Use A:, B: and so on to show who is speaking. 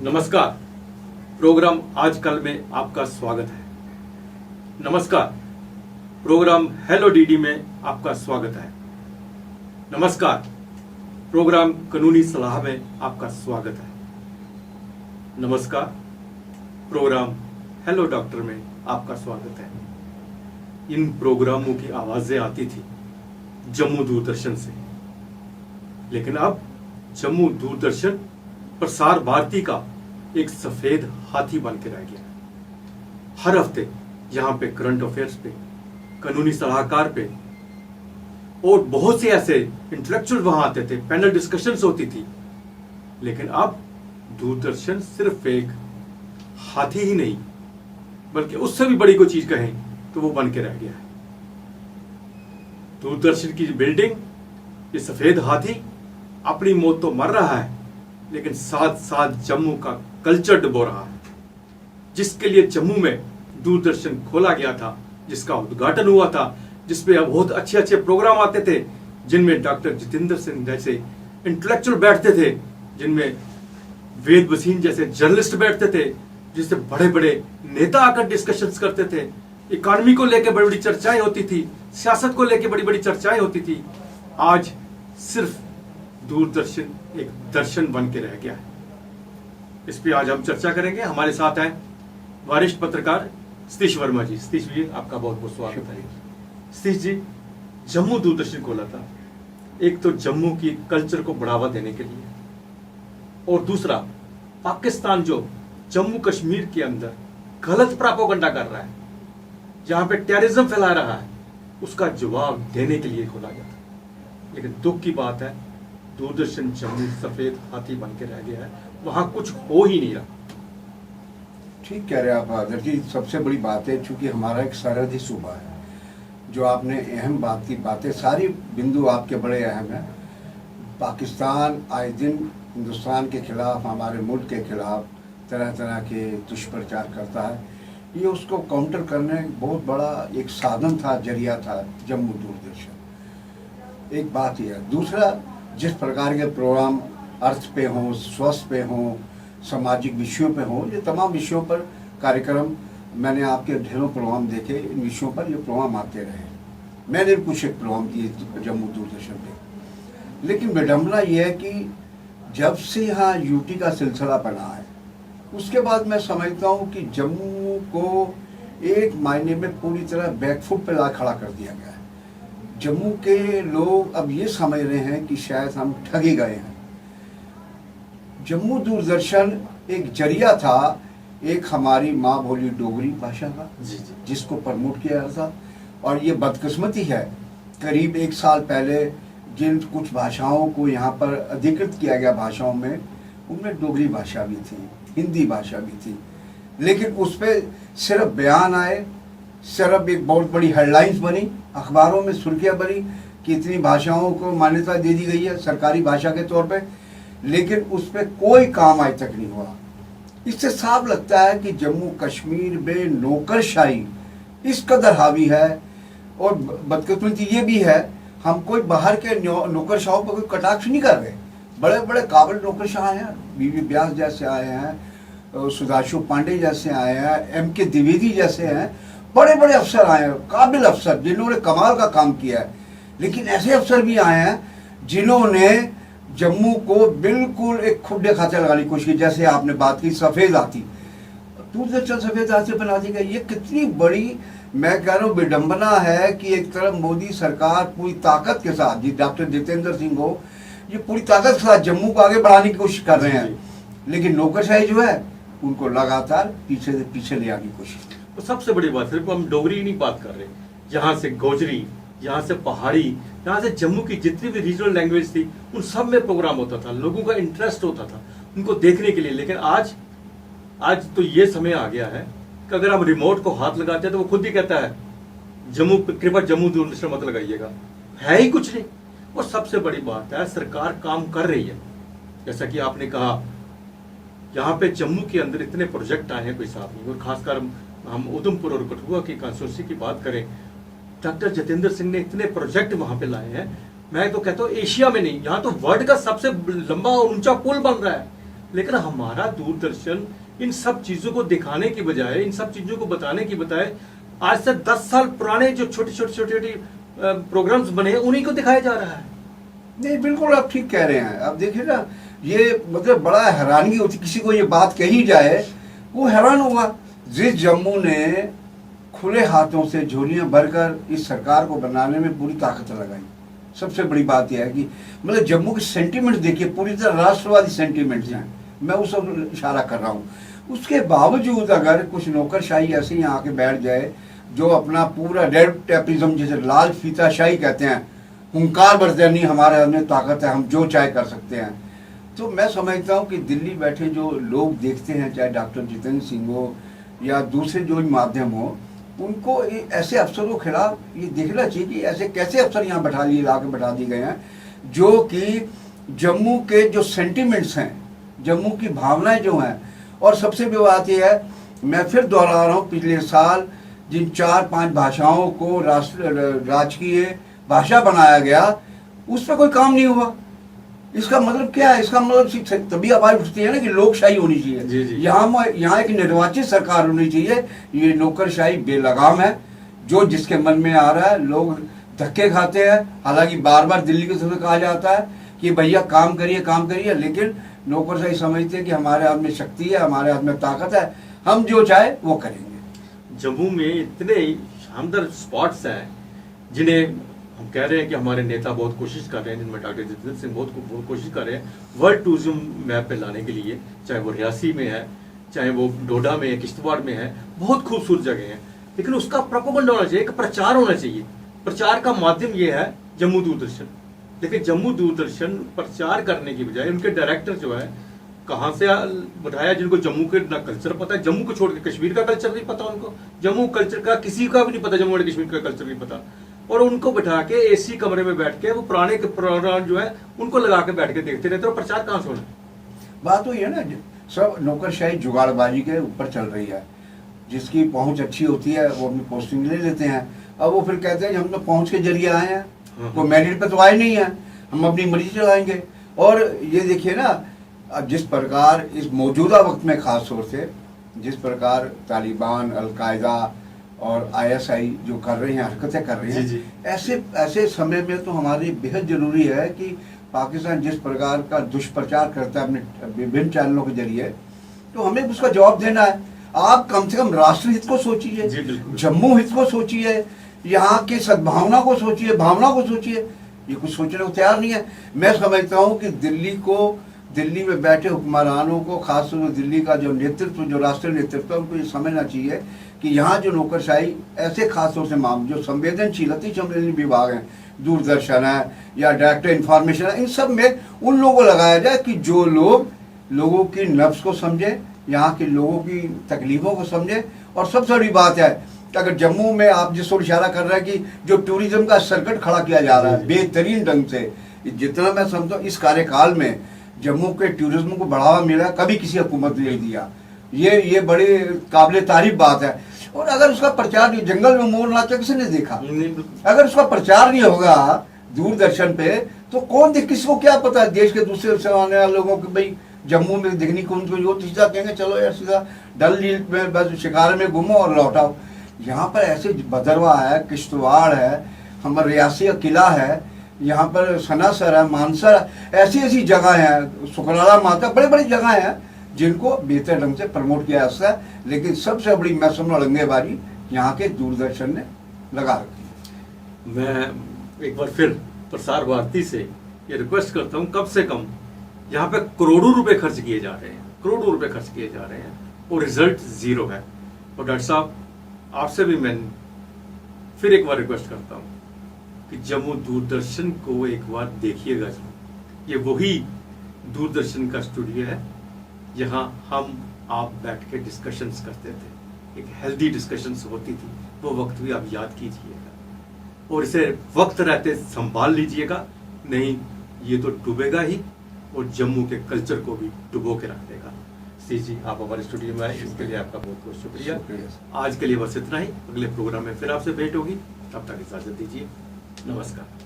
A: नमस्कार। प्रोग्राम आजकल में आपका स्वागत है। नमस्कार। प्रोग्राम हेलो डीडी में आपका स्वागत है। नमस्कार। प्रोग्राम कानूनी सलाह में आपका स्वागत है। नमस्कार। प्रोग्राम हेलो डॉक्टर में आपका स्वागत है। इन प्रोग्रामों की आवाजें आती थी जम्मू दूरदर्शन से, लेकिन अब जम्मू दूरदर्शन प्रसार भारती का एक सफेद हाथी बन के रह गया। हर हफ्ते यहाँ पे करंट अफेयर्स पे, कानूनी सलाहकार पे और बहुत से ऐसे इंटेलेक्चुअल वहां आते थे, पैनल डिस्कशंस होती थी। लेकिन अब दूरदर्शन सिर्फ एक हाथी ही नहीं, बल्कि उससे भी बड़ी कोई चीज कहें तो वो बन के रह गया है। दूरदर्शन की बिल्डिंग, ये सफेद हाथी अपनी मौत तो मर रहा है, लेकिन साथ साथ जम्मू का कल्चर डुबो रहा है। जिसके लिए जम्मू में दूरदर्शन खोला गया था, जिसका उद्घाटन हुआ था, जिसमें अब बहुत अच्छे अच्छे प्रोग्राम आते थे, जिनमें डॉक्टर जितेंद्र सिंह जैसे इंटेलेक्चुअल बैठते थे, जिनमें वेद वसीम जैसे जर्नलिस्ट बैठते थे, जिससे बड़े बड़े नेता आकर डिस्कशंस करते थे। इकॉनमी को लेकर बड़ी बड़ी चर्चाएं होती थी, सियासत को लेकर बड़ी बड़ी चर्चाएं होती थी। आज सिर्फ दूरदर्शन एक दर्शन बन के रह गया है। इस पे आज हम चर्चा करेंगे। हमारे साथ हैं वरिष्ठ पत्रकार सतीश वर्मा जी। सतीश जी, आपका बहुत बहुत स्वागत है। सतीश जी, जम्मू दूरदर्शन खोला था, एक तो जम्मू की कल्चर को बढ़ावा देने के लिए, और दूसरा पाकिस्तान जो जम्मू कश्मीर के अंदर गलत प्रोपेगेंडा कर रहा है, जहां पे टेररिज्म फैला रहा है, उसका जवाब देने के लिए खोला गया था। लेकिन दुख की बात है, दूरदर्शन जम्मू सफेद हाथी बन के रह गया है, वहां कुछ हो ही नहीं रहा।
B: ठीक कह रहे हैं आप आदर जी। सबसे बड़ी बात है, चूंकि हमारा एक सरहदी सूबा है, जो आपने अहम बात की बातें, सारी बिंदु आपके बड़े अहम हैं। पाकिस्तान आए दिन हिंदुस्तान के खिलाफ, हमारे मुल्क के खिलाफ तरह तरह के दुष्प्रचार करता है। ये उसको काउंटर करने बहुत बड़ा एक साधन था, जरिया था जम्मू दूरदर्शन। एक बात यह है। दूसरा, जिस प्रकार के प्रोग्राम अर्थ पे हों, स्वास्थ्य पे हों, सामाजिक विषयों पे हों, ये तमाम विषयों पर कार्यक्रम, मैंने आपके ढेरों प्रोग्राम देखे, इन विषयों पर ये प्रोग्राम आते रहे। मैंने भी कुछ एक प्रोग्राम किए जम्मू दूरदर्शन पे। लेकिन विडम्बना ये है कि जब से यहाँ यूटी का सिलसिला बना है, उसके बाद मैं समझता हूँ कि जम्मू को एक मायने में पूरी तरह बैकफुट पे ला खड़ा कर दिया गया है। जम्मू के लोग अब ये समझ रहे हैं कि शायद हम ठगे गए हैं। जम्मू दूरदर्शन एक जरिया था, एक हमारी माँ बोली डोगरी भाषा का, जिसको प्रमोट किया था। और ये बदकिस्मती है, करीब 1 साल पहले जिन कुछ भाषाओं को यहाँ पर अधिकृत किया गया भाषाओं में, उनमें डोगरी भाषा भी थी, हिंदी भाषा भी थी। लेकिन उस पर सिर्फ बयान आए, सिर्फ एक बहुत बड़ी हेडलाइंस बनी, अखबारों में सुर्खियाँ बनी कि इतनी भाषाओं को मान्यता दे दी गई है सरकारी भाषा के तौर पे, लेकिन उस पर कोई काम आज तक नहीं हुआ। इससे साफ लगता है कि जम्मू कश्मीर में नौकरशाही इस कदर हावी है। और बदकिस्मती ये भी है, हम कोई बाहर के नौकरशाहों पर कोई कटाक्ष नहीं कर रहे। बड़े बड़े काबिल नौकरशाह हैं, बीबी व्यास जैसे आए हैं, सुधांशु पांडे जैसे आए हैं, MK द्विवेदी जैसे हैं, बड़े बड़े अफसर आए हैं, काबिल अफसर जिन्होंने कमाल का काम किया है। लेकिन ऐसे अफसर भी आए हैं जिन्होंने जम्मू को बिल्कुल एक खुड्डे खाते लगाने की कोशिश की। जैसे आपने बात की सफेद हाथी, दूरदर्शन सफेद हाथी बना दी गई। ये कितनी बड़ी, मैं कह रहा हूँ, विडम्बना है कि एक तरफ मोदी सरकार पूरी ताकत के साथ, जी डॉक्टर जितेंद्र सिंह हो, ये पूरी ताकत के साथ जम्मू को आगे बढ़ाने की कोशिश कर रहे हैं, लेकिन नौकरशाही जो है उनको लगातार पीछे से पीछे ले आने की कोशिश।
A: तो सबसे बड़ी बात, सिर्फ हम डोगरी नहीं बात कर रहे, यहाँ से गोजरी, यहाँ से पहाड़ी, यहाँ से जम्मू की जितनी भी रीजनल लैंग्वेज थी, उन सब में प्रोग्राम होता था, लोगों का इंटरेस्ट होता था उनको देखने के लिए। लेकिन आज तो ये समय आ गया है कि अगर हम रिमोट को हाथ लगाते हैं तो वो खुद ही कहता है जम्मू, कृपया जम्मू दूरदर्शन मत लगाइएगा, है ही कुछ नहीं। और सबसे बड़ी बात है, सरकार काम कर रही है। जैसा कि आपने कहा, यहाँ पे जम्मू के अंदर इतने प्रोजेक्ट आए हैं, कोई हिसाब नहीं। और खासकर हम उधमपुर और कठुआ की कॉन्स्टिट्यूंसी की बात करें, डॉक्टर जितेंद्र सिंह ने इतने प्रोजेक्ट वहां पे लाए हैं। मैं तो कहता हूँ एशिया में नहीं, यहाँ तो वर्ल्ड का सबसे लंबा और ऊंचा पुल बन रहा है। लेकिन हमारा दूरदर्शन इन सब चीजों को दिखाने की बजाय, इन सब चीजों को बताने की बजाय, आज से 10 साल पुराने जो छोटे छोटे प्रोग्राम्स बने हैं उन्हीं को दिखाया जा रहा है।
B: नहीं, बिल्कुल आप ठीक कह रहे हैं। अब देखिए ना, ये मतलब बड़ा हैरानगी होती, किसी को ये बात कही जाए वो हैरान होगा। जिस जम्मू ने खुले हाथों से झोलियां भरकर इस सरकार को बनाने में पूरी ताकत लगाई, सबसे बड़ी बात यह है कि मतलब जम्मू के सेंटीमेंट देखिए, पूरी तरह राष्ट्रवादी सेंटीमेंट्स हैं, मैं उस पर इशारा कर रहा हूँ। उसके बावजूद अगर कुछ नौकरशाही ऐसे यहाँ आके बैठ जाए जो अपना पूरा रेड टेपिज्म, जैसे लाल फीताशाही कहते हैं, हुंकार बरदनी, हमारे अंदर ताकत है, हम जो चाहे कर सकते हैं, तो मैं समझता हूँ कि दिल्ली बैठे जो लोग देखते हैं, चाहे डॉक्टर जितेंद्र सिंह हो या दूसरे जो भी माध्यम हो, उनको ऐसे अफसरों के खिलाफ ये देखना चाहिए कि ऐसे कैसे अफसर यहाँ बैठा दिए गए हैं जो कि जम्मू के जो सेंटिमेंट्स हैं, जम्मू की भावनाएं जो हैं। और सबसे बड़ी बात यह है, मैं फिर दोहरा रहा हूँ, पिछले साल जिन 4-5 भाषाओं को राजकीय भाषा बनाया गया, उस पर कोई काम नहीं हुआ। इसका मतलब क्या है? इसका मतलब तभी आवाज उठती है ना कि लोकशाही होनी चाहिए, यहाँ एक निर्वाचित सरकार होनी चाहिए। ये नौकरशाही बेलगाम है, जो जिसके मन में आ रहा है, लोग धक्के खाते हैं। हालांकि बार बार दिल्ली की तरफ से कहा जाता है कि भैया काम करिए, लेकिन नौकरशाही समझते हैं कि हमारे हाथ में शक्ति है, हमारे हाथ में ताकत है, हम जो चाहे वो करेंगे।
A: जम्मू में इतने शानदार स्पॉट्स हैं जिन्हें हम कह रहे हैं कि हमारे नेता बहुत कोशिश कर रहे हैं, जिनमें डॉक्टर जितेंद्र सिंह बहुत कोशिश कर रहे हैं वर्ल्ड टूरिज्म मैप पे लाने के लिए, चाहे वो रियासी में है, चाहे वो डोडा में है, किश्तवाड़ में है, बहुत खूबसूरत जगह है। लेकिन उसका प्रोपेगेंडा होना चाहिए, एक प्रचार होना चाहिए। प्रचार का माध्यम ये है जम्मू दूरदर्शन। लेकिन जम्मू दूरदर्शन प्रचार करने की बजाय उनके डायरेक्टर जो है कहाँ से बैठाया, जिनको जम्मू के ना कल्चर पता है, जम्मू को छोड़ के कश्मीर का कल्चर नहीं पता उनको, जम्मू कल्चर का किसी का भी नहीं पता, जम्मू एंड कश्मीर का कल्चर नहीं पता, और उनको बैठा के एसी कमरे में बैठ के वो पुराने के प्रोग्राम जो है उनको लगा के बैठ के देखते रहते, और प्रचार कहाँ से होना।
B: बात वही है ना, सब नौकरशाही जुगाड़बाजी के ऊपर चल रही है। जिसकी पहुंच अच्छी होती है वो अपनी पोस्टिंग ले लेते हैं। अब वो फिर कहते हैं हम तो पहुंच के जरिए आए हैं, कोई मेरिट पे तो आए नहीं है, हम अपनी मर्जी चलाएंगे। और ये देखिए ना, अब जिस प्रकार इस मौजूदा वक्त में खास तौर से जिस प्रकार तालिबान, अलकायदा और ISI जो कर रहे हैं, हरकतें कर रहे हैं, ऐसे समय में तो हमारी बेहद जरूरी है कि पाकिस्तान जिस प्रकार का दुष्प्रचार करता है अपने विभिन्न चैनलों के जरिए, तो हमें उसका जवाब देना है। आप कम से कम राष्ट्र हित को सोचिए, जम्मू हित को सोचिए, यहाँ की सद्भावना को सोचिए, भावना को सोचिए। ये कुछ सोचने को तैयार नहीं है। मैं समझता हूँ कि दिल्ली में बैठे हुक्मरानों को, खासतौर से दिल्ली का जो नेतृत्व, जो राष्ट्रीय नेतृत्व है, उनको ये समझना चाहिए कि यहाँ जो नौकरशाही ऐसे खासतौर से मामले जो संवेदनशील विभाग हैं, दूरदर्शन है या डायरेक्टर इंफॉर्मेशन है, इन सब में उन लोगों को लगाया जाए कि जो लोगों की नफ्स को समझे, यहाँ के लोगों की तकलीफों को समझे। और सबसे बड़ी बात है कि अगर जम्मू में आप जिस ओर इशारा कर रहे हैं कि जो टूरिज्म का सर्किट खड़ा किया जा रहा है बेहतरीन ढंग से, जितना मैं समझता हूँ इस कार्यकाल में जम्मू के टूरिज्म को बढ़ावा मिला, कभी किसी हुकूमत ने नहीं दिया। ये बड़ी काबिल तारीफ बात है। और अगर उसका प्रचार, जंगल में मोर नाचा किसी ने देखा, अगर उसका प्रचार नहीं होगा दूरदर्शन पे तो कौन देख, किसी को क्या पता देश के दूसरे से आने वाले लोगों को भाई जम्मू में दिखनी कौन को, जो सीधा कहेंगे चलो यार सीधा डल झील में बस शिकार में घूमो और लौटाओ। यहाँ पर ऐसे भदरवा है, किश्तवाड़ है, हमारे रियासी का किला है, यहाँ पर सनासर है, मानसर है, ऐसी जगह हैं, सुकराला माता, बड़ी बड़ी जगह हैं जिनको बेहतर ढंग से प्रमोट किया जा सकता है। लेकिन सबसे बड़ी मैं समझ लंगेबाजी यहाँ के दूरदर्शन ने लगा रखी।
A: मैं एक बार फिर प्रसार भारती से ये रिक्वेस्ट करता हूँ, कम से कम यहाँ पे करोड़ों रुपए खर्च किए जा रहे हैं, करोड़ों रुपए खर्च किए जा रहे हैं और रिजल्ट जीरो है। और डॉक्टर साहब आपसे भी मैं फिर एक बार रिक्वेस्ट करता हूँ कि जम्मू दूरदर्शन को एक बार देखिएगा। ये वही दूरदर्शन का स्टूडियो है जहाँ हम आप बैठ के डिस्कशंस करते थे, एक हेल्दी डिस्कशंस होती थी, वो वक्त भी आप याद कीजिएगा और इसे वक्त रहते संभाल लीजिएगा, नहीं ये तो डूबेगा ही और जम्मू के कल्चर को भी डुबो के रख देगा। सी जी, आप हमारे स्टूडियो में आए, इसके लिए आपका बहुत बहुत शुक्रिया। आज के लिए बस इतना ही, अगले प्रोग्राम में फिर आपसे भेंट होगी, तब तक इजाजत दीजिए, नमस्कार।